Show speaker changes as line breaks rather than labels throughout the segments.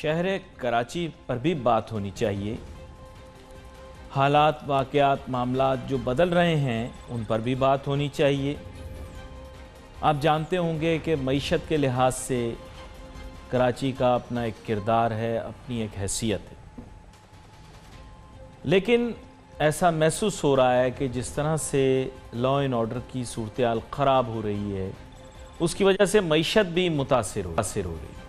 शहर कराची पर भी बात होनी चाहिए। हालात, वाक़यात, मामलात जो बदल रहे हैं उन पर भी बात होनी चाहिए। आप जानते होंगे कि मईशत के लिहाज से कराची का अपना एक किरदार है, अपनी एक हैसियत है, लेकिन ऐसा महसूस हो रहा है कि जिस तरह से लॉ एंड ऑर्डर की सूरत-ए-हाल ख़राब हो रही है उसकी वजह से मईशत भी मुतासिर हो रही है।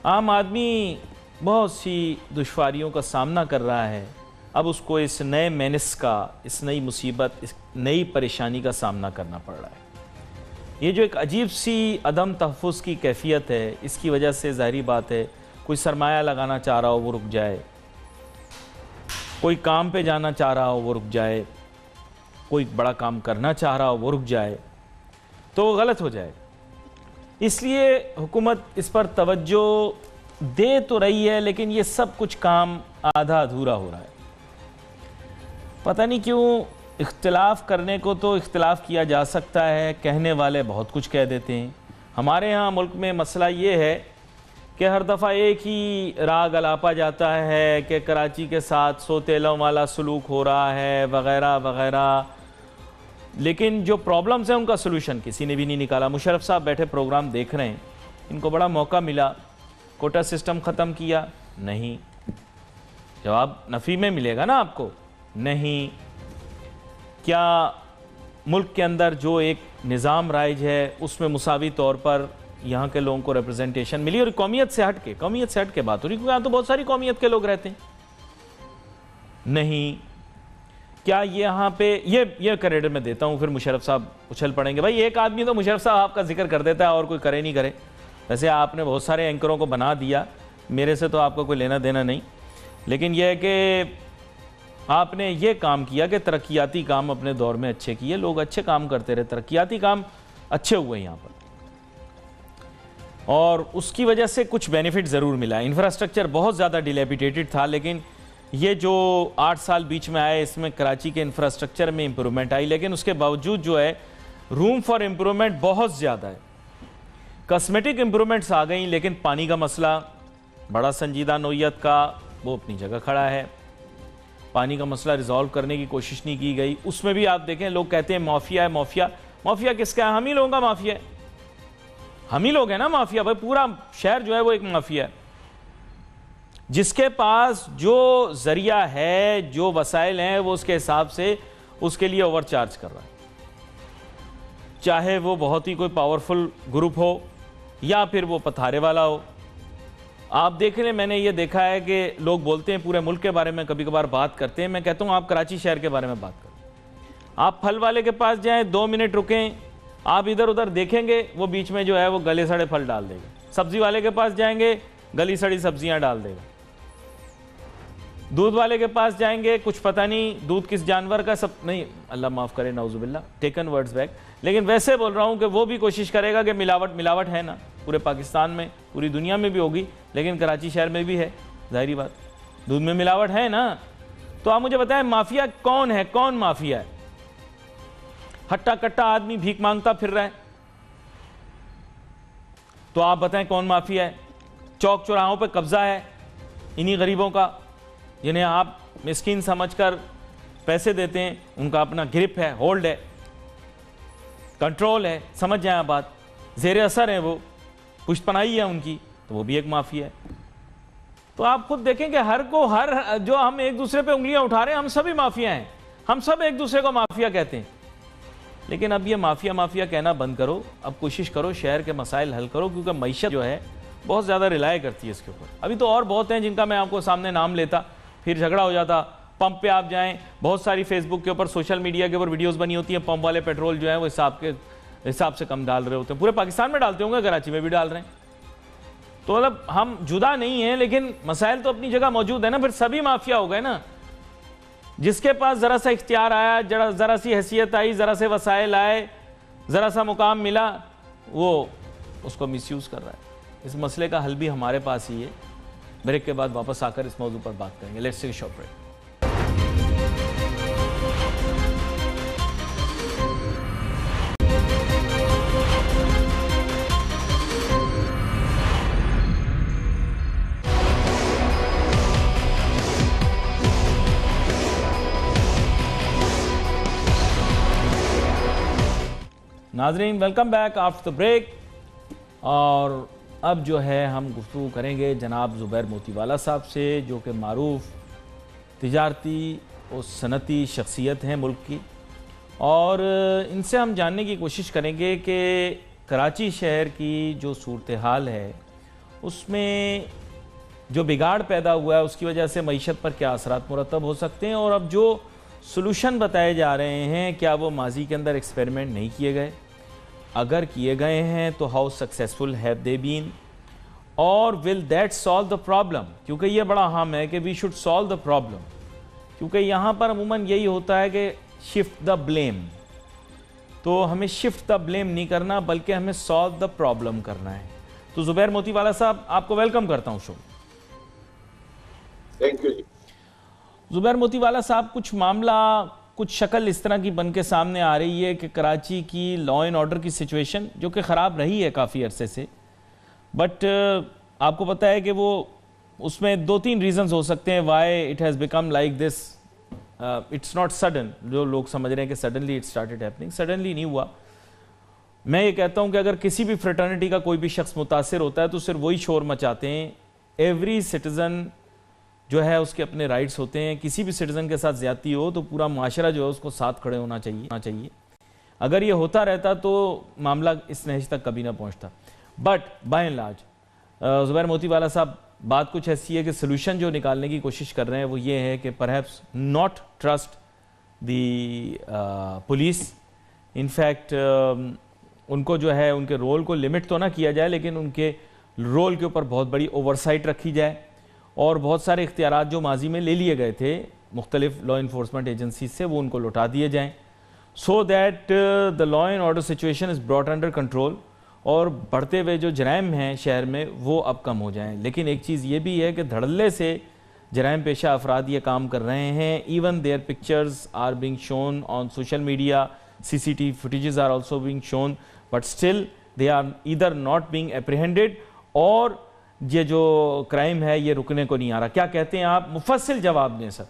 आम आदमी बहुत सी दुश्वारियों का सामना कर रहा है। अब उसको इस नए मेनस का, इस नई मुसीबत, इस नई परेशानी का सामना करना पड़ रहा है। ये जो एक अजीब सी अदम तहफ़्फ़ुज़ की कैफियत है, इसकी वजह से ज़ाहिरी बात है कोई सरमाया लगाना चाह रहा हो वो रुक जाए, कोई काम पे जाना चाह रहा हो वो रुक जाए, कोई बड़ा काम करना चाह रहा हो वो रुक जाए तो वो गलत हो जाए। इसलिए हुकूमत इस पर तवज्जो दे तो रही है, लेकिन ये सब कुछ काम आधा अधूरा हो रहा है। पता नहीं क्यों, इख्तिलाफ़ करने को तो इख्तिलाफ़ किया जा सकता है, कहने वाले बहुत कुछ कह देते हैं। हमारे यहाँ मुल्क में मसला ये है कि हर दफ़ा एक ही राग अलापा जाता है कि कराची के साथ सोतेलों वाला सलूक हो रहा है वग़ैरह वग़ैरह, लेकिन जो प्रॉब्लम्स हैं उनका सलूशन किसी ने भी नहीं निकाला। मुशर्रफ साहब बैठे प्रोग्राम देख रहे हैं, इनको बड़ा मौका मिला, कोटा सिस्टम ख़त्म किया, नहीं। जवाब नफ़ी में मिलेगा ना आपको, नहीं। क्या मुल्क के अंदर जो एक निज़ाम राइज है उसमें मुसावी तौर पर यहाँ के लोगों को रिप्रेजेंटेशन मिली? और कौमियत से हट के बात हो रही, क्योंकि यहाँ तो बहुत सारी कौमियत के लोग रहते हैं। नहीं। क्या ये यहाँ पे ये क्रेडिट में देता हूँ, फिर मुशर्रफ साहब उछल पड़ेंगे, भाई एक आदमी तो मुशर्रफ साहब आपका जिक्र कर देता है और कोई करे नहीं करे। वैसे आपने बहुत सारे एंकरों को बना दिया, मेरे से तो आपका कोई लेना देना नहीं, लेकिन यह है कि आपने ये काम किया कि तरक्याती काम अपने दौर में अच्छे किए, लोग अच्छे काम करते रहे, तरक्याती काम अच्छे हुए यहाँ पर, और उसकी वजह से कुछ बेनिफिट ज़रूर मिला। इंफ्रास्ट्रक्चर बहुत ज़्यादा डिलेपिटेटेड था, लेकिन ये जो 8 साल बीच में आए इसमें कराची के इंफ्रास्ट्रक्चर में इम्प्रूवमेंट आई, लेकिन उसके बावजूद जो है रूम फॉर इम्प्रूवमेंट बहुत ज़्यादा है। कॉस्मेटिक इम्प्रूवमेंट्स आ गई, लेकिन पानी का मसला बड़ा संजीदा नौइयत का, वो अपनी जगह खड़ा है। पानी का मसला रिजॉल्व करने की कोशिश नहीं की गई। उसमें भी आप देखें, लोग कहते हैं माफिया है, माफिया। माफिया किसका है? हम ही लोगों का माफिया है, हम ही लोग हैं ना माफिया। भाई पूरा शहर जो है वो एक माफिया है, जिसके पास जो जरिया है, जो वसाइल हैं, वो उसके हिसाब से उसके लिए ओवरचार्ज कर रहा है। चाहे वो बहुत ही कोई पावरफुल ग्रुप हो या फिर वो पथारे वाला हो। आप देख रहे हैं, मैंने ये देखा है कि लोग बोलते हैं पूरे मुल्क के बारे में, कभी कभार बात करते हैं। मैं कहता हूँ आप कराची शहर के बारे में बात करें। आप फल वाले के पास जाएं, 2 मिनट रुकें, आप इधर उधर देखेंगे, वो बीच में जो है वो गले सड़े फल डाल देगा। सब्जी वाले के पास जाएंगे, गली सड़ी सब्जियां डाल देगा। दूध वाले के पास जाएंगे, कुछ पता नहीं दूध किस जानवर का, सब नहीं, अल्लाह माफ़ करे, नाउजुबिल्लाह, टेकन वर्ड्स बैक। लेकिन वैसे बोल रहा हूँ कि वो भी कोशिश करेगा कि मिलावट है ना, पूरे पाकिस्तान में, पूरी दुनिया में भी होगी, लेकिन कराची शहर में भी है, ज़ाहिरी बात, दूध में मिलावट है ना। तो आप मुझे बताएं माफिया कौन है? कौन माफिया है? हट्टा कट्टा आदमी भीख मांगता फिर रहा है, तो आप बताएं कौन माफिया है? चौक चौराहों पे कब्जा है इन्हीं गरीबों का, जिन्हें आप मिस्कीन समझकर पैसे देते हैं, उनका अपना ग्रिप है, होल्ड है, कंट्रोल है, समझ जाए आप बात, ज़ेरे असर है, वो पुष्पनाई है उनकी, तो वो भी एक माफिया है। तो आप खुद देखें कि हर जो हम एक दूसरे पे उंगलियां उठा रहे हैं, हम सभी माफिया हैं, हम सब एक दूसरे को माफिया कहते हैं। लेकिन अब ये माफिया कहना बंद करो, अब कोशिश करो शहर के मसाइल हल करो, क्योंकि मईशत जो है बहुत ज़्यादा रिलाय करती है इसके ऊपर। अभी तो और बहुत हैं जिनका मैं आपको सामने नाम लेता फिर झगड़ा हो जाता। पंप पे आप जाएं, बहुत सारी फेसबुक के ऊपर, सोशल मीडिया के ऊपर वीडियोस बनी होती हैं, पंप वाले पेट्रोल जो है वो हिसाब से कम डाल रहे होते हैं। पूरे पाकिस्तान में डालते होंगे, कराची में भी डाल रहे हैं। तो मतलब हम जुदा नहीं हैं, लेकिन मसाइल तो अपनी जगह मौजूद है ना। फिर सभी माफिया हो गए ना। जिसके पास ज़रा सा इख्तियार आया, ज़रा सी हैसियत आई, ज़रा से वसाइल आए, ज़रा सा मुकाम मिला, वो उसको मिसयूज़ कर रहा है। इस मसले का हल भी हमारे पास ही है। ब्रेक के बाद वापस आकर इस मौजू पर बात करेंगे। Let's take a short break. नाजरीन welcome back after the break. और अब जो है हम गुफ्तगू करेंगे जनाब ज़ुबैर मोतीवाला साहब से, जो कि मारूफ तिजारती और सनती शख्सियत हैं मुल्क की। और इनसे हम जानने की कोशिश करेंगे कि कराची शहर की जो सूरत हाल है उसमें जो बिगाड़ पैदा हुआ है उसकी वजह से मईशत पर क्या असरात मुरतब हो सकते हैं, और अब जो सॉल्यूशन बताए जा रहे हैं क्या वो माजी के अंदर एक्सपेरिमेंट नहीं किए गए, अगर किए गए हैं तो how successful have they been, और will that solve the problem. क्योंकि ये बड़ा अहम है कि we should solve the problem, क्योंकि यहाँ पर अमूमन यही होता है कि शिफ्ट द ब्लेम। तो हमें शिफ्ट द ब्लेम नहीं करना बल्कि हमें सॉल्व द प्रॉब्लम करना है। तो ज़ुबैर मोतीवाला साहब, आपको वेलकम करता हूँ शो।
थैंक यू जी।
ज़ुबैर मोतीवाला साहब, कुछ मामला, कुछ शक्ल इस तरह की बन के सामने आ रही है कि कराची की लॉ एंड ऑर्डर की सिचुएशन जो कि ख़राब रही है काफ़ी अरसे से, बट आपको पता है कि वो उसमें 2-3 रीज़न्स हो सकते हैं why it has become like this. It's not sudden, जो लोग समझ रहे हैं कि suddenly it started happening, suddenly नहीं हुआ। मैं ये कहता हूँ कि अगर किसी भी फ्रेटर्निटी का कोई भी शख्स मुतासिर होता है तो सिर्फ वही शोर मचाते हैं। एवरी सिटीज़न जो है उसके अपने राइट्स होते हैं, किसी भी सिटीज़न के साथ ज़्यादती हो तो पूरा माशरा जो है उसको साथ खड़े होना चाहिए। अगर ये होता रहता तो मामला इस नहज तक कभी ना पहुंचता। But by and large Zubair Motiwala साहब, बात कुछ ऐसी है कि सोल्यूशन जो निकालने की कोशिश कर रहे हैं वो ये है कि perhaps not trust the police. In fact उनको जो है उनके रोल को लिमिट तो ना किया जाए, लेकिन उनके रोल के ऊपर बहुत बड़ी ओवरसाइट रखी जाए, और बहुत सारे इख्तियारात जो माजी में ले लिए गए थे मुख्तलिफ लॉ इन्फोर्समेंट एजेंसी से वो उनको लौटा दिए जाएँ, so that the law and order situation is brought under control, और बढ़ते हुए जो जराइम हैं शहर में वो अब कम हो जाएं। लेकिन एक चीज़ ये भी है कि धड़ल्ले से जराइम पेशा अफराद ये काम कर रहे हैं। Even their pictures are being shown on social media, CCTV footages are also being shown, but still they are either not being apprehended, और ये जो क्राइम है ये रुकने को नहीं आ रहा। क्या कहते हैं आप? मुफस्सिल जवाब दें सर।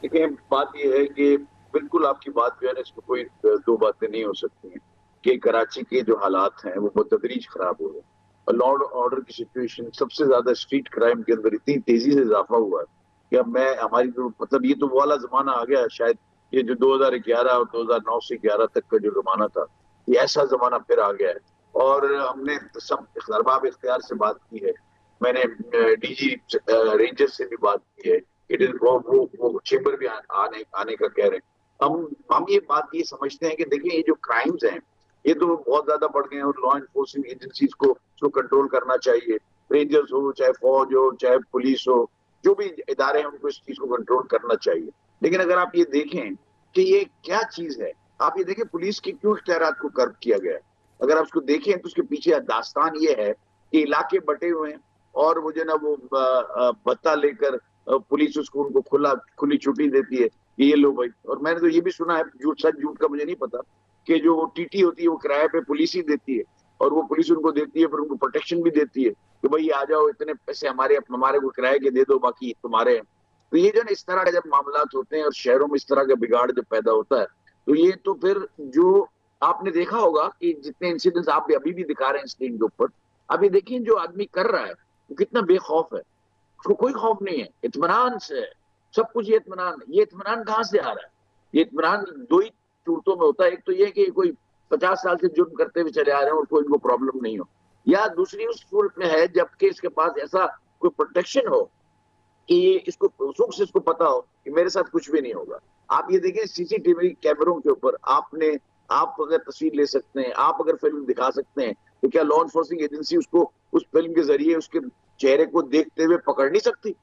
देखिए, बात यह है कि बिल्कुल आपकी बात जो है ना, इसमें कोई दो बातें नहीं हो सकती हैं कि कराची के जो हालात हैं वो बतदरीज खराब हो रहे हैं, और लॉ एंड ऑर्डर की सिचुएशन सबसे ज्यादा स्ट्रीट क्राइम के अंदर इतनी तेजी से इजाफा हुआ है कि अब हमारी जो मतलब ये तो वो वाला जमाना आ गया है, शायद ये जो 2011 और 2009 से 11 तक का जो जमाना था, ये ऐसा जमाना फिर आ गया है। और हमने सब अरबाब इख्तियार से बात की है, मैंने DG रेंजर से भी बात की है, इट इज वो चेंबर भी आने का कह रहे हैं। हम ये बात ये समझते हैं कि देखिए, ये जो क्राइम्स हैं ये तो बहुत ज्यादा बढ़ गए हैं, और लॉ एनफोर्सिंग एजेंसीज को उसको कंट्रोल करना चाहिए। रेंजर्स हो, चाहे फौज हो, चाहे पुलिस हो, जो भी इदारे हैं उनको इस चीज को कंट्रोल करना चाहिए। लेकिन अगर आप ये देखें कि ये क्या चीज है, आप ये देखें पुलिस के क्यों इख्तियारात को कर्ब किया गया है। अगर आप उसको देखें तो उसके पीछे दास्तान ये है कि इलाके बटे हुए हैं, और वो जो ना वो भत्ता लेकर पुलिस उसको उनको खुली छुट्टी देती है कि ये लो भाई। और मैंने तो ये भी सुना है, झूठ सच झूठ का मुझे नहीं पता, कि जो TT होती है वो किराए पे पुलिस ही देती है, और वो पुलिस उनको देती है, फिर उनको प्रोटेक्शन भी देती है कि भाई आ जाओ, इतने पैसे हमारे को किराए के दे दो, बाकी तुम्हारे हैं। तो ये जो ना इस तरह के जब मामला होते हैं और शहरों में इस तरह का बिगाड़ जब पैदा होता है, तो ये तो फिर जो आपने देखा होगा कि जितने इंसिडेंट्स आप अभी भी दिखा रहे हैं स्क्रीन के ऊपर, अभी देखिए जो आदमी कर रहा है वो कितना बेखौफ है, उसको कोई खौफ नहीं है, इत्मीनान से है सब कुछ। ये इत्मीनान कहाँ से आ रहा है? ये इत्मीनान दो ही सूरतों में होता है। एक तो ये कि कोई 50 साल से जुर्म करते हुए चले आ रहे हैं और कोई इनको प्रॉब्लम नहीं हो, या दूसरी उस सूरत में है जबकि इसके पास ऐसा कोई प्रोटेक्शन हो कि ये इसको सुख से इसको पता हो कि मेरे साथ कुछ भी नहीं होगा। आप ये देखें CCTV कैमरों के ऊपर आप अगर तस्वीर ले सकते हैं, आप अगर फिल्म दिखा सकते हैं, तो क्या लॉ एनफोर्सिंग एजेंसी उसको उस फिल्म के जरिए उसके चेहरे को देखते हुए पकड़ नहीं सकती?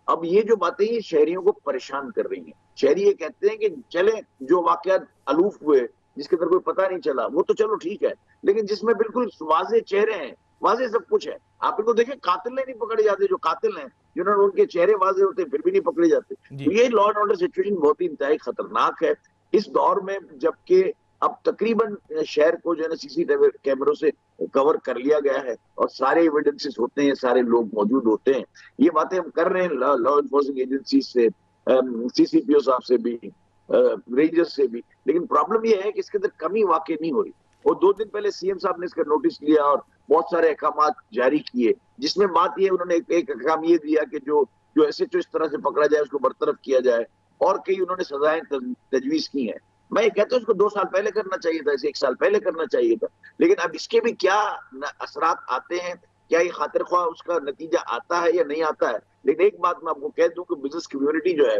अब ये जो बातें ये शहरियों को परेशान कर रही हैं। शहरी ये कहते हैं कि चले जो वाकयात अलूफ हुए, जिसके अंदर कोई पता नहीं चला, वो तो चलो ठीक है, लेकिन जिसमें बिल्कुल वाज़े चेहरे हैं, वाज़े सब कुछ है, आप इनको देखें, कातिल नहीं पकड़े जाते। जो कातिल हैं, जिन्होंने उनके चेहरे वाज़े होते हैं, फिर भी नहीं पकड़े जाते। तो ये लॉ एंड ऑर्डर सिचुएशन बहुत ही इंतहाई खतरनाक है इस दौर में, जबकि अब तकरीबन शहर को जो है ना CCTV कैमरों से कवर कर लिया गया है, और सारे एविडेंसेस होते हैं, सारे लोग मौजूद होते हैं। ये बातें हम कर रहे हैं लॉ एनफोर्सिंग एजेंसी से, CCPO साहब से भी, रेंजर्स से भी। लेकिन प्रॉब्लम यह है कि इसके अंदर कमी वाकई नहीं हो रही। और 2 दिन पहले सीएम साहब ने इसका नोटिस लिया और बहुत सारे अहकाम जारी किए, जिसमें बात ये उन्होंने एक अहकाम ये दिया कि जो जो एसएचओ इस तरह से पकड़ा जाए उसको बरतरफ किया जाए, और कई उन्होंने सजाएं तजवीज की हैं। मैं ये कहता हूँ इसको 2 साल पहले करना चाहिए था, इसे 1 साल पहले करना चाहिए था। लेकिन अब इसके भी क्या असरात आते हैं, क्या ये खातिर ख्वाह उसका नतीजा आता है या नहीं आता है। लेकिन एक बात मैं आपको कह दूं कि बिजनेस कम्युनिटी जो है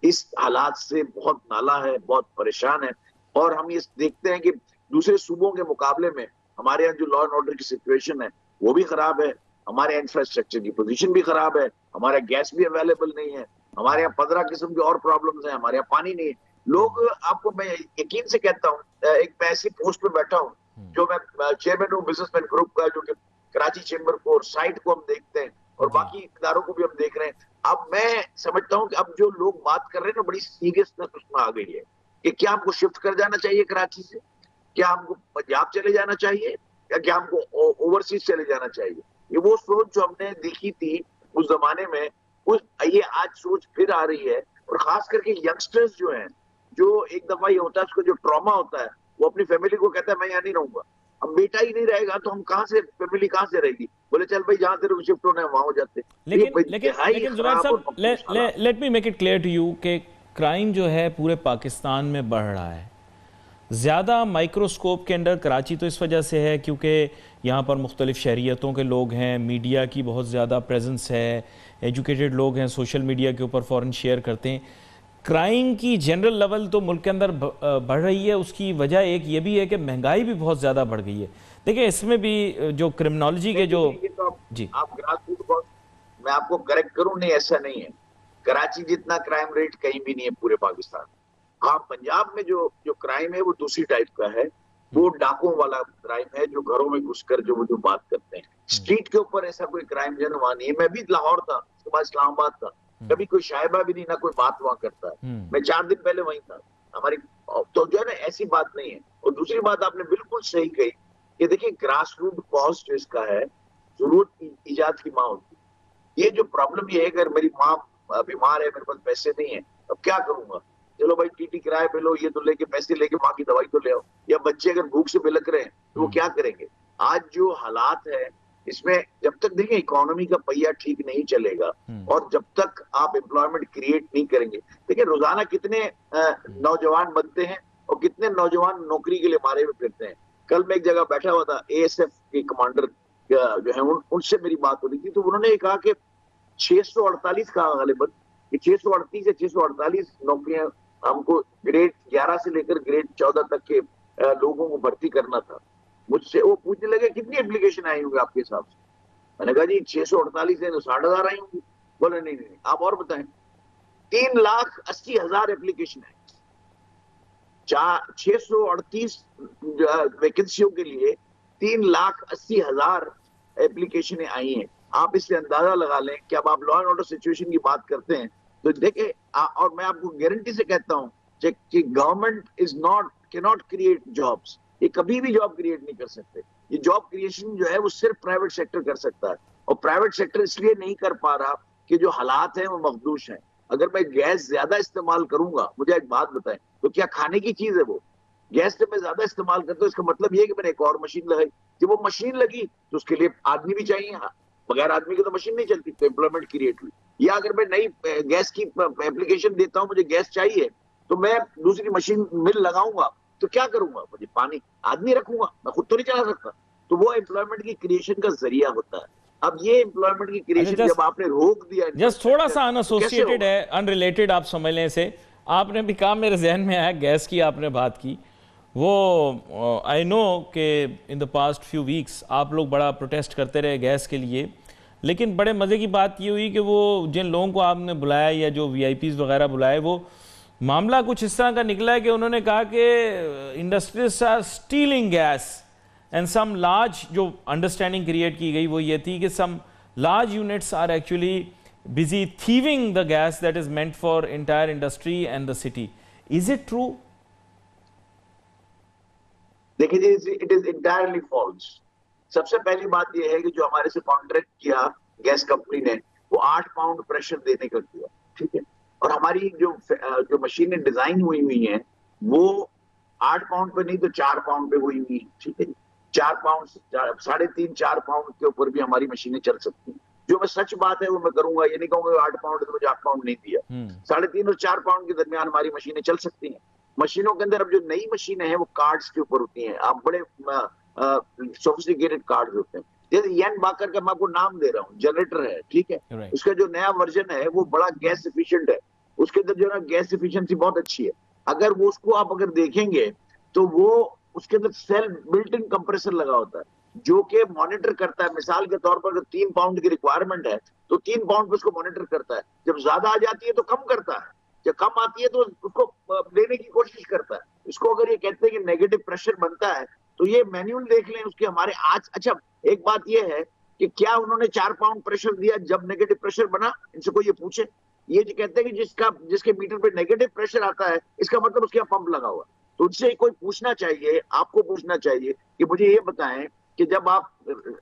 इस हालात से बहुत नाला है, बहुत परेशान है। और हम ये देखते हैं कि दूसरे सूबों के मुकाबले में हमारे यहाँ जो लॉ एंड ऑर्डर की सिचुएशन है वो भी खराब है, हमारे इंफ्रास्ट्रक्चर की पोजीशन भी खराब है, हमारे गैस भी अवेलेबल नहीं है, हमारे यहाँ 15 किस्म की और प्रॉब्लम्स हैं, हमारे यहाँ पानी नहीं है। लोग, आपको मैं यकीन से कहता हूँ, एक मैं ऐसी पोस्ट पे बैठा हूँ जो मैं चेयरमैन हूँ बिजनेसमैन ग्रुप का, जो कि कराची चेंबर को और साइट को हम देखते हैं और बाकी इदारों को भी हम देख रहे हैं। अब मैं समझता हूँ कि अब जो लोग बात कर रहे हैं ना, बड़ी सीरियसनेस उसमें आ गई है कि क्या हमको शिफ्ट कर जाना चाहिए कराची से, क्या हमको पंजाब चले जाना चाहिए, या क्या हमको ओवरसीज चले जाना चाहिए। ये वो सोच जो हमने देखी थी उस जमाने में, ये आज सोच फिर आ रही है। और खास करके यंगस्टर्स जो हैं, जो एक दफा ये होता है उसको जो ट्रॉमा होता है, वो अपनी फैमिली को कहता है मैं यहाँ नहीं रहूंगा। अब बेटा ही नहीं रहेगा तो हम कहाँ से, फैमिली कहाँ से रहेगी। बोले चल भाई जहां तेरे को शिफ्ट होना है वहां हो जाते।
लेकिन जुबैर साहब, let me make it clear to you कि क्राइम जो है पूरे पाकिस्तान में बढ़ रहा है। ज़्यादा माइक्रोस्कोप के अंडर कराची तो इस वजह से है क्योंकि यहाँ पर मुख्तलिफ शहरियतों के लोग हैं, मीडिया की बहुत ज़्यादा प्रेजेंस है, एजुकेटेड लोग हैं, सोशल मीडिया के ऊपर फ़ौरन शेयर करते हैं। क्राइम की जनरल लेवल तो मुल्क के अंदर बढ़ रही है, उसकी वजह एक ये भी है कि महंगाई भी बहुत ज़्यादा बढ़ गई है। देखिए इसमें भी जो क्रिमिनोलॉजी के जो
जी आप ग्रासरूट, मैं आपको करेक्ट करूं, नहीं ऐसा नहीं है। कराची जितना क्राइम रेट कहीं भी नहीं है पूरे पाकिस्तान। हाँ, पंजाब में जो जो क्राइम है वो दूसरी टाइप का है, वो डाकुओं वाला क्राइम है, जो घरों में घुसकर जो बात करते हैं। स्ट्रीट के ऊपर ऐसा कोई क्राइम जो वहां नहीं है। मैं भी लाहौर था, उसके बाद इस्लामाबाद था, कभी कोई शायबा भी नहीं, ना कोई बात वहां करता है। मैं 4 दिन पहले वहीं था। हमारी तो जो है ना, ऐसी बात नहीं है। और दूसरी बात आपने बिल्कुल सही कही कि देखिए ग्रास रूट कॉज जो इसका है, जरूरत ईजाद की माँ होती है। ये जो प्रॉब्लम ये है, अगर मेरी माँ बीमार है, मेरे पास पैसे नहीं है, अब क्या करूंगा, चलो भाई टीटी किराए पे लो, ये तो लेके पैसे लेके माँ की दवाई तो ले आओ। या बच्चे अगर भूख से बिलक रहे हैं तो वो क्या करेंगे। आज जो हालात है इसमें, जब तक देखिए इकोनॉमी का पहिया ठीक नहीं चलेगा और जब तक आप एम्प्लॉयमेंट क्रिएट नहीं करेंगे, देखिए रोजाना कितने नौजवान बनते हैं और कितने नौजवान नौकरी के लिए मारे हुए फिरते हैं। कल मैं एक जगह बैठा हुआ था, एएसएफ के कमांडर जो है उनसे मेरी बात हो रही थी, तो उन्होंने कहा कि 648 कहा गालिबन, 638 या 648 नौकरियां हमको ग्रेड 11 से लेकर ग्रेड 14 तक के लोगों को भर्ती करना था। मुझसे वो पूछने लगे कितनी एप्लीकेशन आई होंगी आपके हिसाब से। मैंने कहा जी 648 है तो 60,000 आई होंगी। बोले नहीं नहीं आप और बताएं। 3,80,000 एप्लीकेशन है। 638 वैकेंसियों के लिए 3,80,000 एप्लीकेशन आई हैं। आप इससे अंदाजा लगा लें कि अब आप लॉ एंड ऑर्डर सिचुएशन की बात करते हैं तो देखें, और मैं आपको गारंटी से कहता हूं कि government can not create jobs. ये कभी भी जॉब क्रिएट नहीं कर सकते। ये जॉब क्रिएशन जो है वो सिर्फ प्राइवेट सेक्टर कर सकता है, और प्राइवेट सेक्टर इसलिए नहीं कर पा रहा कि जो हालात हैं वो मखदूश हैं। अगर मैं गैस ज्यादा इस्तेमाल करूंगा, मुझे एक बात बताएं, तो क्या खाने की चीज है वो? गैस जब मैं ज्यादा इस्तेमाल करता हूँ इसका मतलब ये है कि मैंने एक और मशीन लगाई। जब वो मशीन लगी तो उसके लिए आदमी भी चाहिए। बगैर आदमी की तो मशीन नहीं चलती, तो एम्प्लॉयमेंट क्रिएट हुई। या अगर मैं नई गैस की एप्लीकेशन देता हूं, मुझे गैस चाहिए, तो मैं दूसरी मशीन मिल लगाऊंगा, तो क्या करूंगा, मुझे पानी आदमी रखूंगा, मैं खुद तो नहीं चला सकता। तो वो एम्प्लॉयमेंट की क्रिएशन का जरिया होता है। अब ये एम्प्लॉयमेंट की क्रिएशन जब आपने रोक दिया,
जस्ट थोड़ा सा अनएसोसिएटेड है, अनरिलेटेड आप समझ लें से, आपने भी कहा, मेरे जहन में आया, गैस की आपने बात की। वो आई नो कि in the past few weeks आप लोग बड़ा प्रोटेस्ट करते रहे गैस के लिए, लेकिन बड़े मज़े की बात ये हुई कि वो जिन लोगों को आपने बुलाया या जो वीआईपीज़ वगैरह बुलाए, वो मामला कुछ इस तरह का निकला है कि उन्होंने कहा कि industries are stealing gas and some large, जो अंडरस्टैंडिंग क्रिएट की गई वो ये थी कि some large units are actually busy thieving the gas that is meant for entire industry and the city. Is it true?
देखिए, इट इज एंटायरली फॉल्स। सबसे पहली बात यह है कि जो हमारे से कॉन्ट्रैक्ट किया गैस कंपनी ने, वो 8 पाउंड प्रेशर देने का किया, ठीक है। और हमारी जो मशीनें डिजाइन हुई हैं वो 8 पाउंड पे नहीं तो 4 पाउंड पे हुई हुई, ठीक है। 4 पाउंड, 3.5-4 पाउंड के ऊपर भी हमारी मशीनें चल सकती हैं। जो मैं सच बात है वो मैं करूंगा, ये नहीं कहूंगा 8 पाउंड है तो मुझे 8 पाउंड नहीं दिया। 3.5 और 4 पाउंड के दरमियान हमारी मशीनें चल सकती हैं। मशीनों के अंदर अब जो नई मशीनें हैं वो कार्ड्स के ऊपर होती हैं। आप बड़े सोफिस्टिकेटेड कार्ड्स होते हैं। जैसे यन बाकर का मैं आपको नाम दे रहा हूँ, जनरेटर है, ठीक है। उसका जो नया वर्जन है वो बड़ा गैस एफिशिएंट है। उसके अंदर जो है ना गैस एफिशिएंसी बहुत अच्छी है। अगर वो उसको आप अगर देखेंगे तो वो उसके अंदर सेल्फ बिल्ट इन कंप्रेसर लगा होता है जो कि मॉनिटर करता है। मिसाल के तौर पर अगर 3 पाउंड की रिक्वायरमेंट है तो 3 पाउंड पे उसको मॉनिटर करता है। जब ज्यादा आ जाती है तो कम करता है, जब कम आती है तो उसको लेने की कोशिश करता है। इसको अगर ये कहते हैं कि नेगेटिव प्रेशर बनता है तो ये मैनुअल देख लें उसके हमारे आज। अच्छा, एक बात ये है कि क्या उन्होंने 4 पाउंड प्रेशर दिया जब नेगेटिव प्रेशर बना? इनसे कोई ये पूछे। ये जो कहते हैं कि जिसके मीटर पे नेगेटिव प्रेशर आता है इसका मतलब उसके यहाँ पंप लगा हुआ। तो उनसे कोई पूछना चाहिए, आपको पूछना चाहिए कि मुझे ये बताएं कि जब आप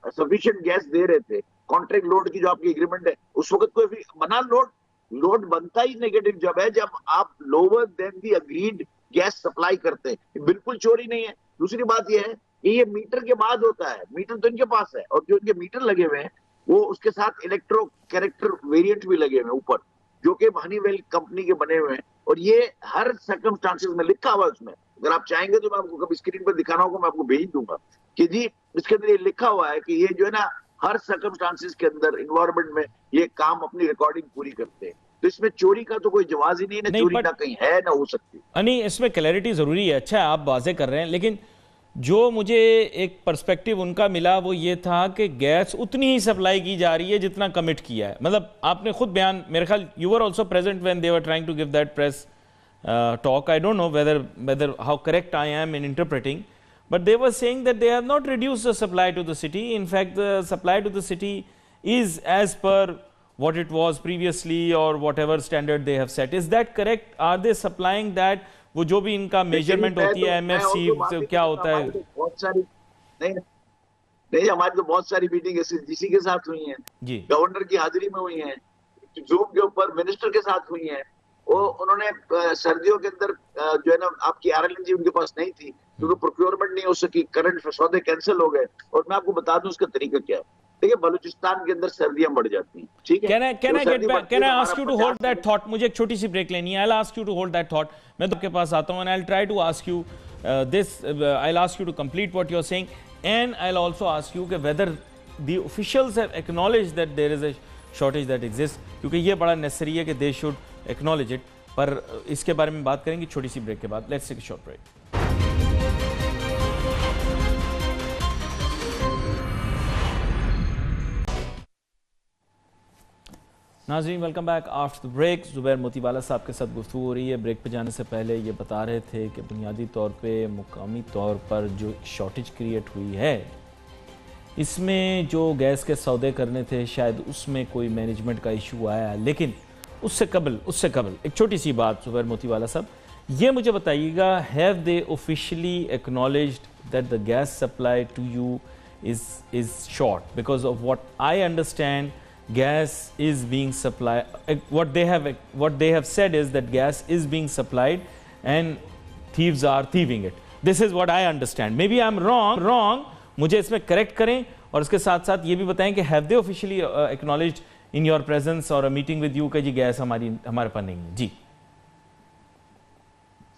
सफिशिएंट गैस दे रहे थे, कॉन्ट्रैक्ट लोड की जो आपकी एग्रीमेंट है, उस वक्त कोई भी बना लोड बनता ही नेगेटिव जब है, जब आप लोअर देन दी अग्रीड गैस सप्लाई करते हैं। बिल्कुल चोरी नहीं है। दूसरी बात यह है कि ये मीटर के बाद होता है। मीटर तो इनके पास है और जो इनके मीटर लगे हुए हैं वो उसके साथ इलेक्ट्रो कैरेक्टर वेरिएंट भी लगे हुए हैं ऊपर, जो कि हनीवेल कंपनी के बने हुए हैं। और ये हर सर्कमस्टांसेस में लिखा हुआ है उसमें। अगर आप चाहेंगे तो मैं आपको कभी स्क्रीन पर दिखाना होगा, मैं आपको भेज दूंगा कि जी इसके अंदर ये लिखा हुआ है कि ये जो है ना हर सर्कमस्टांसेस के अंदर इन्वायरमेंट में ये काम अपनी रिकॉर्डिंग पूरी करते हैं। तो इसमें चोरी का तो कोई जवाब ही नहीं है, चोरी ना कहीं है ना हो सकती।
नहीं, इसमें क्लैरिटी जरूरी है। अच्छा, आप वाजे कर रहे हैं, लेकिन जो मुझे एक पर्सपेक्टिव उनका मिला वो ये था कि गैस उतनी ही सप्लाई की जा रही है जितना कमिट किया है। मतलब आपने खुद बयान, मेरे ख्याल you were also present when they were trying to give that press talk. I don't know whether how correct I am in interpreting, but they were saying that they have not reduced the supply to the city. In fact, the supply to the city is as per what it was previously or whatever standard they have set. Is that correct? Are they supplying that? वो जो भी इनका measurement होती है MFC क्या होता है?
बहुत सारी नहीं हमारी तो बहुत सारी मीटिंग एसएसडीसी के साथ हुई हैं जी, गवर्नर की हाजिरी में हुई हैं, जूम के ऊपर मिनिस्टर के साथ हुई हैं। वो उन्होंने सर्दियों के अंदर जो है ना आपकी आरएलएनजी उनके पास नहीं थी क्योंकि प्रोक्योरमेंट नहीं हो सकी, करंट सौदे कैंसिल हो गए। और मैं आपको बता दूं उसका तरीका क्या है। देखिए बलूचिस्तान के अंदर सर्दियां बढ़ जाती हैं, ठीक है।
Can I ask you to hold that thought? मुझे एक छोटी सी ब्रेक लेनी है। I'll ask you to hold that thought. मैं तो आपके पास आता हूँ and I'll try to ask you this. I'll ask you to complete what you're saying and I'll also ask you whether the officials have acknowledged that there is a shortage that exists, क्योंकि ये बड़ा necessary है कि they should acknowledge it. पर इसके बारे में बात करेंगे छोटी सी ब्रेक के बाद। Let's take a short break. नाज़रीन, welcome back after the break. Zubair Motiwala साहब के साथ गुफ्तगू हो रही है। ब्रेक पे जाने से पहले ये बता रहे थे कि बुनियादी तौर पे मुकामी तौर पर जो शॉर्टेज क्रिएट हुई है, इसमें जो गैस के सौदे करने थे शायद उसमें कोई मैनेजमेंट का इशू आया। लेकिन उससे कबल एक छोटी सी बात ज़ुबैर मोतीवाला साहब, ये मुझे बताइएगा, have they officially acknowledged that the gas supply to you is short? Because of what I understand, gas is being supplied. What they have said is that gas is being supplied and thieves are thieving it. This is what I understand. Maybe I'm wrong. मुझे इसमें correct करें और इसके साथ साथ ये भी बताएं कि have they officially acknowledged in your presence or a meeting with you कि जी गैस हमारे पास नहीं है? जी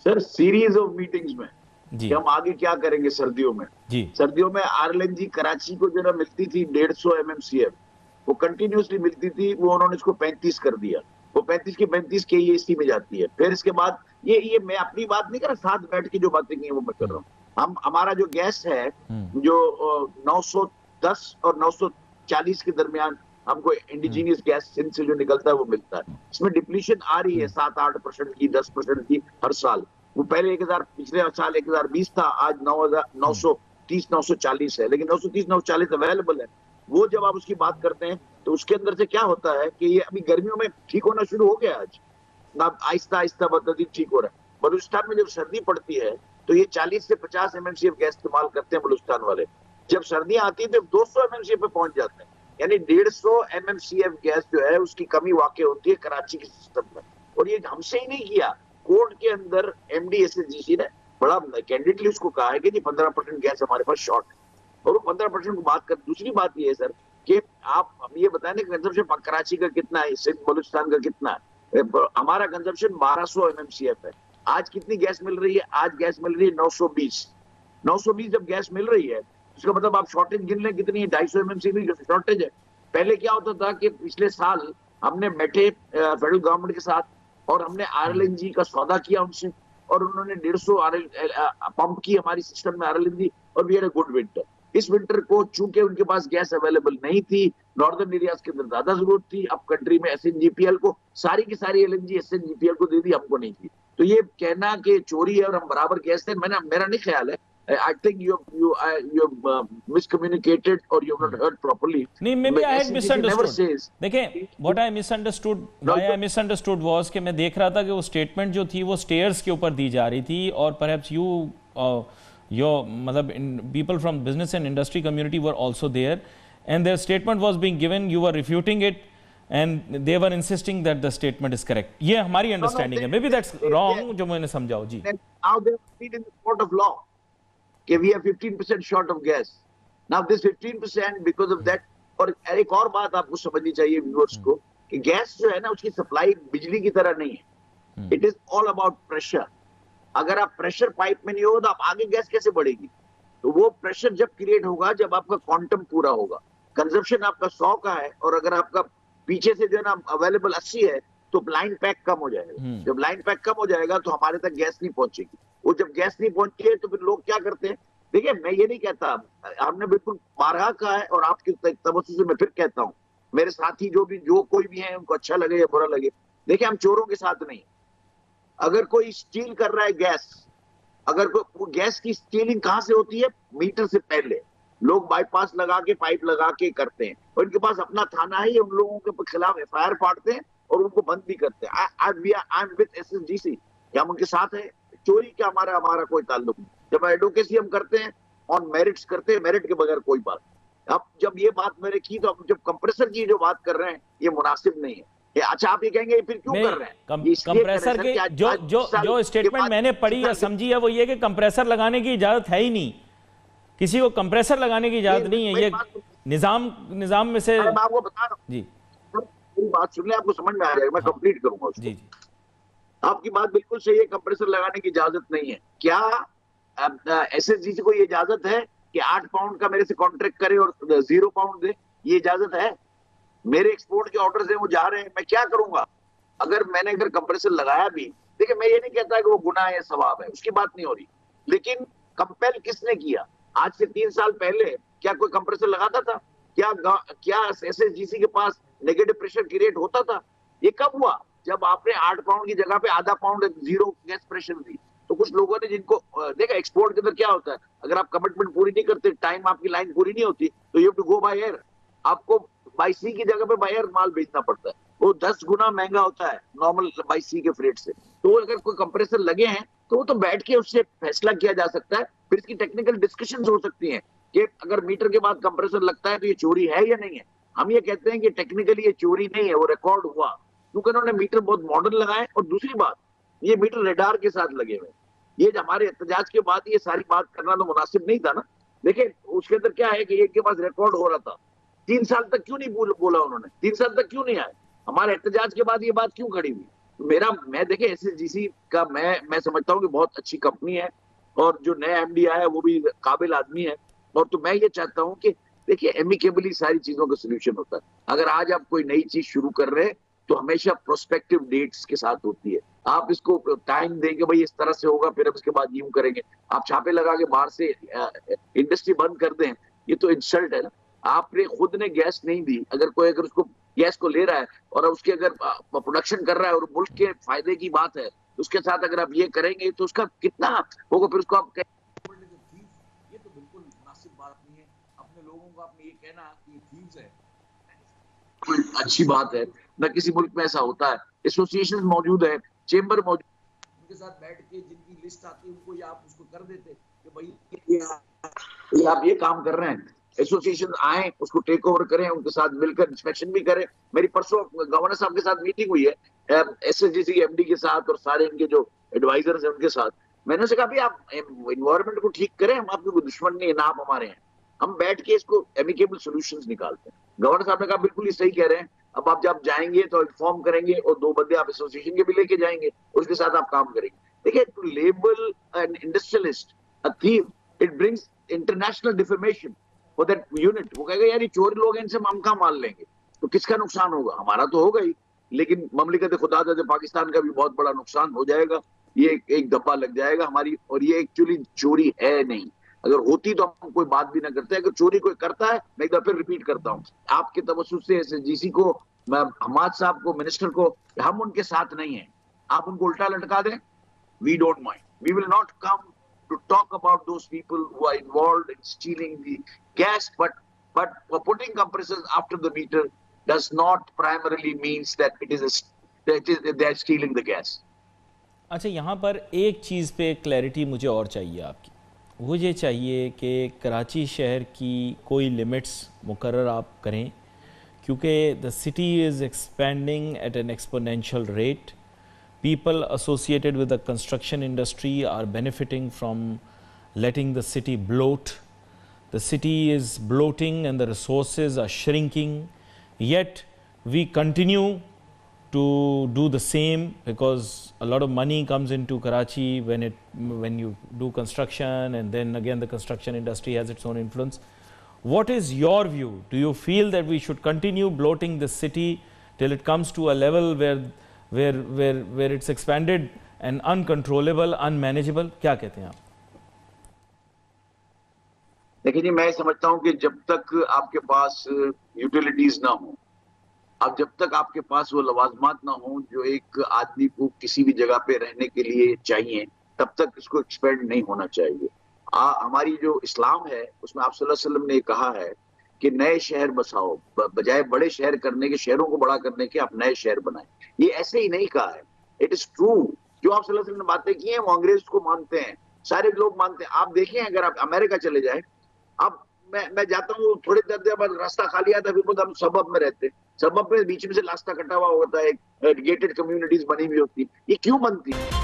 सर, सीरीज ऑफ मीटिंग्स में जी हम आगे क्या करेंगे सर्दियों में जी। सर्दियों में आरएलएनजी कराची को जो ना मिलती थी 150 MMCF, वो कंटिन्यूसली मिलती थी, वो उन्होंने इसको 35 कर दिया। वो 35 की 35 KEST में जाती है। फिर इसके बाद ये मैं अपनी बात नहीं कर रहा, साथ बैठ के जो बातें की है वो मैं कर रहा हूँ। हमारा जो गैस है जो 910 और 940 के दरमियान हमको इंडिजीनियस गैस सिंध से जो निकलता है वो मिलता है। इसमें डिप्लीशन आ रही है 7-8% की, 10% की हर साल। वो पहले 1000, पिछले साल 1020 था, आज 930 940 है, लेकिन 930 940 अवेलेबल है। वो जब आप उसकी बात करते हैं तो उसके अंदर से क्या होता है कि ये अभी गर्मियों में ठीक होना शुरू हो गया, आज आहिस्ता आहिस्ता बदतीब ठीक हो रहा है। बलूचिस्तान में जब सर्दी पड़ती है तो ये 40 से 50 MMCF गैस इस्तेमाल करते हैं बलूचिस्तान वाले। जब सर्दियां आती है तो 200 MMCF पे पहुंच जाते हैं, यानी 150 MMCF गैस जो है उसकी कमी वाकई होती है कराची के सिस्टम में। और ये हमसे ही नहीं किया, कोर्ट के अंदर एमडी एसएसजीसी ने बड़ा कैंडिडेटली उसको कहा है कि जी 15% गैस हमारे पास शॉर्ट है, और वो 15% को बात कर। दूसरी बात ये है सर कि आप हम ये बताएं ना कंजम्पशन कराची का कितना है, सिंध बलूचिस्तान का कितना है। हमारा कंजम्पशन 1200 MMCF है। आज कितनी गैस मिल रही है? आज गैस मिल रही है 920। 920 जब गैस मिल रही है उसका मतलब आप शॉर्टेज गिन लें कितनी है, 250 MMCF की शॉर्टेज है। पहले क्या होता था कि पिछले साल हमने बैठे फेडरल गवर्नमेंट के साथ और हमने RLNG का सौदा किया उनसे, और उन्होंने 150 पंप की हमारी सिस्टम में RLNG, और we had a good winter. इस विंटर को चूंकि उनके पास गैस अवेलेबल नहीं थी, नॉर्दर्न एरियाज के अंदर ज्यादा जरूरत थी, अब कंट्री में SNGPL को सारी की सारी LNG SNGPL को दे दी, हमको नहीं थी। तो ये कहना कि चोरी है और हम बराबर गैस थे, मेरा नहीं ख्याल है। I think you miscommunicated or you have not heard properly.
नहीं, maybe I had
SNGC never
misunderstood.
says.
देखिए, what I misunderstood, why I misunderstood was कि मैं देख रहा था कि वो स्टेटमेंट जो थी वो स्टेयर्स के ऊपर दी जा रही थी, और perhaps you, your मतलब people from business and industry community were also there, and their statement was being given, you were refuting it, and they were insisting that the statement is correct. ये हमारी understanding है, maybe that's wrong जो मैंने समझाओ जी।
Now they have in the court of law. कि we are 15% short of gas. Now this 15% because of that, और एक और बात आपको समझनी चाहिए व्यूअर्स को कि गैस जो है ना उसकी सप्लाई बिजली की तरह नहीं है, it is all about pressure. अगर आप प्रेशर पाइप में नहीं हो तो आप आगे गैस कैसे बढ़ेगी? तो वो प्रेशर जब क्रिएट होगा जब आपका क्वांटम पूरा होगा। कंजप्शन आपका 100 का है और अगर आपका पीछे से जो है ना अवेलेबल 80 है तो लाइन पैक कम हो जाएगा। जब लाइन पैक कम हो जाएगा तो हमारे तक गैस नहीं पहुंचेगी। वो जब गैस नहीं पहुंची है तो फिर लोग क्या करते हैं? देखिए मैं ये नहीं कहता, हमने बिल्कुल बारहा कहा है और आपके तवज्जो से मैं फिर कहता हूँ, मेरे साथी जो कोई भी है उनको अच्छा लगे या बुरा लगे, देखिए हम चोरों के साथ नहीं। अगर कोई स्टील कर रहा है गैस, अगर वो गैस की स्टीलिंग कहां से होती है? मीटर से पहले लोग बाईपास लगा के पाइप लगा के करते हैं, और इनके पास अपना थाना है, उन लोगों के खिलाफ FIR फाड़ते हैं और उनको बंद भी करते हैं। आई एम विद SSGC, हम उनके साथ है। चोरी का हमारा कोई ताल्लुक नहीं। जब एडवोकेसी हम करते हैं ऑन मेरिट्स करते हैं, मेरिट के बगैर कोई बात। अब जब ये बात मैंने की तो अब जब कंप्रेसर की जो बात कर रहे हैं ये मुनासिब नहीं है। अच्छा आप ये कहेंगे फिर क्यों कर रहे हैं?
कंप्रेसर के जो स्टेटमेंट मैंने पढ़ी या समझी है वो ये कि कंप्रेसर लगाने की इजाजत है ही नहीं, किसी को कंप्रेसर लगाने की इजाजत नहीं है। ये निजाम में से
मैं आपको बता रहा हूँ जी, मेरी बात सुन ले, आपको समझ में आ जाएगा, मैं कंप्लीट करूंगा उसको। जी आपकी बात बिल्कुल सही है, कंप्रेसर लगाने की इजाजत नहीं है। क्या SSGC को ये इजाजत है कि 8 पाउंड का मेरे से कॉन्ट्रैक्ट करे और 0 पाउंड दे? ये इजाजत है? मेरे एक्सपोर्ट के ऑर्डर्स हैं वो जा रहे हैं, मैं क्या करूंगा? अगर कंप्रेसर लगाया भी, देखिए मैं ये नहीं कहता कि वो गुनाह है सवाब है, उसकी बात नहीं हो रही, लेकिन कंपेल किसने किया? आज से 3 साल पहले क्या कोई कंप्रेसर लगाता था? क्या SSGC के पास नेगेटिव प्रेशर क्रिएट होता था? ये कब हुआ? जब आपने 8 पाउंड की जगह पे आधा पाउंड 0 गैस प्रेशर दी। तो कुछ लोगों ने जिनको देखा, एक्सपोर्ट के अंदर क्या होता है, अगर आप कमिटमेंट पूरी नहीं करते, टाइम आपकी लाइन पूरी नहीं होती, तो you have to go by air. आपको बाय सी की जगह पे बाय एयर माल बेचना पड़ता है, वो 10 गुना महंगा होता है नॉर्मल बाय सी के फ्रेट से। तो अगर कोई कंप्रेसर लगे हैं तो वो तो बैठ के उससे फैसला किया जा सकता है, फिर इसकी टेक्निकल डिस्कशंस हो सकती हैं कि अगर मीटर के बाद कंप्रेसर लगता है तो ये चोरी है या नहीं है। हम ये कहते हैं कि टेक्निकली ये चोरी नहीं है, वो रिकॉर्ड हुआ क्योंकि उन्होंने मीटर बहुत मॉडर्न लगाए। और दूसरी बात, ये मीटर रेडार के साथ लगे हुए। ये हमारे एहतजाज के बाद ये सारी बात करना तो मुनासिब नहीं था ना। देखिए उसके अंदर क्या है कि एक के पास रिकॉर्ड हो रहा था, 3 साल तक क्यों नहीं बोला उन्होंने? 3 साल तक क्यों नहीं आए? हमारे एहतजाज के बाद ये बात क्यों खड़ी हुई? तो मैं देखिए SSGC का मैं समझता हूँ कि बहुत अच्छी कंपनी है और जो नया MD आया है वो भी काबिल आदमी है। और तो मैं ये चाहता हूँ कि देखिए एमिकेबली सारी चीजों का सोल्यूशन होता है। अगर आज आप कोई नई चीज शुरू कर रहे हैं तो हमेशा प्रोस्पेक्टिव डेट्स के साथ होती है। आप इसको टाइम देंगे भाई इस तरह से होगा, फिर अब इसके बाद यूं करेंगे। आप छापे लगा के बाहर से इंडस्ट्री बंद कर दें, ये तो इंसल्ट है ना। आपने खुद ने गैस नहीं दी, अगर उसको गैस को ले रहा है और उसके अगर प्रोडक्शन कर रहा है और मुल्क के फायदे की बात है, उसके साथ अगर आप ये करेंगे तो उसका कितना होगा? फिर उसको आप ये तो बिल्कुल मुनासिब बात नहीं है। अपने लोगों को आपने ये कहना कि थीव्स है, कोई अच्छी बात है ना। किसी मुल्क में ऐसा होता है, एसोसिएशन मौजूद है, चेंबर मौजूद, उनके साथ बैठ के जिनकी लिस्ट आती है उनको आप उसको कर देते कि भाई ये आप ये काम कर रहे हैं। एसोसिएशन आए, उसको टेक ओवर करें, उनके साथ मिलकर इंस्पेक्शन भी करें। मेरी परसों गवर्नर साहब के साथ मीटिंग हुई है, एसएसजीसी एमडी के साथ और सारे इनके जो एडवाइजर्स हैं उनके साथ। मैंने उनसे कहा, भाई आप इन्वायरमेंट को ठीक करें, हम आपके कोई दुश्मन नहीं है, ना आप हमारे हैं, हम बैठ के इसको एमिकेबल सॉल्यूशंस निकालते हैं। गवर्नर साहब ने कहा बिल्कुल ही सही कह रहे हैं, अब आप जब जाएंगे तो इन्फॉर्म करेंगे और 2 बंदे आप एसोसिएशन के भी लेके जाएंगे, उसके साथ आप काम करेंगे। देखिए, to label an industrialist a thief, it brings international defamation for that unit. वो कहेगा यार ये चोर लोग हैं, इनसे हम काम मान लेंगे, तो किसका नुकसान होगा? हमारा तो होगा ही, लेकिन ममलिकत खुदा पाकिस्तान का भी बहुत बड़ा नुकसान हो जाएगा। ये एक धब्बा लग जाएगा हमारी, और ये एक्चुअली चोरी है नहीं। अगर होती तो हम कोई बात भी ना करते। अगर चोरी कोई करता है, मैं एक बार फिर रिपीट करता हूँ, आपके तवज्जुह से एसएसजीसी को, हमाद साहब को, मिनिस्टर को, हम उनके साथ नहीं है, आप उनको उल्टा लटका दें, we don't mind. We will not come to talk about those people who are involved in stealing the gas, but for putting compressors after the meter does not primarily means that they are stealing the gas.
अच्छा, यहाँ पर एक चीज़ पे clarity मुझे और चाहिए आपकी। वो ये चाहिए कि कराची शहर की कोई लिमिट्स मुकर्रर आप करें, क्योंकि the city is expanding at an exponential rate. People associated with the construction industry are benefiting from letting the city bloat. The city is bloating and the resources are shrinking. Yet we continue to do the same because a lot of money comes into Karachi when you do construction, and then again the construction industry has its own influence. What is your view? Do you feel that we should continue bloating the city till it comes to a level where it's expanded and uncontrollable, unmanageable? क्या कहते हैं आप?
देखिए जी, मैं समझता हूं कि जब तक आपके पास यूटिलिटीज ना हो, अब जब तक आपके पास वो लवाजमात ना हो जो एक आदमी को किसी भी जगह पे रहने के लिए चाहिए, तब तक इसको एक्सपेंड नहीं होना चाहिए। हमारी जो इस्लाम है उसमें आप सल्लल्लाहु अलैहि वसल्लम ने कहा है कि नए शहर बसाओ, बजाय बड़े शहर करने के, शहरों को बड़ा करने के, आप नए शहर बनाएं। ये ऐसे ही नहीं कहा है, इट इज ट्रू। जो आप सल्लल्लाहु अलैहि वसल्लम ने बातें की हैं वो अंग्रेज को मानते हैं, सारे लोग मानते हैं। आप देखें, अगर आप अमेरिका चले जाए, अब मैं जाता हूँ, थोड़ी देर बाद रास्ता खाली आता है, फिर हम सबब में रहते हैं, सबब में बीच में से रास्ता कटा हुआ होता है, गेटेड कम्युनिटीज बनी हुई होती है। ये क्यों बनती है?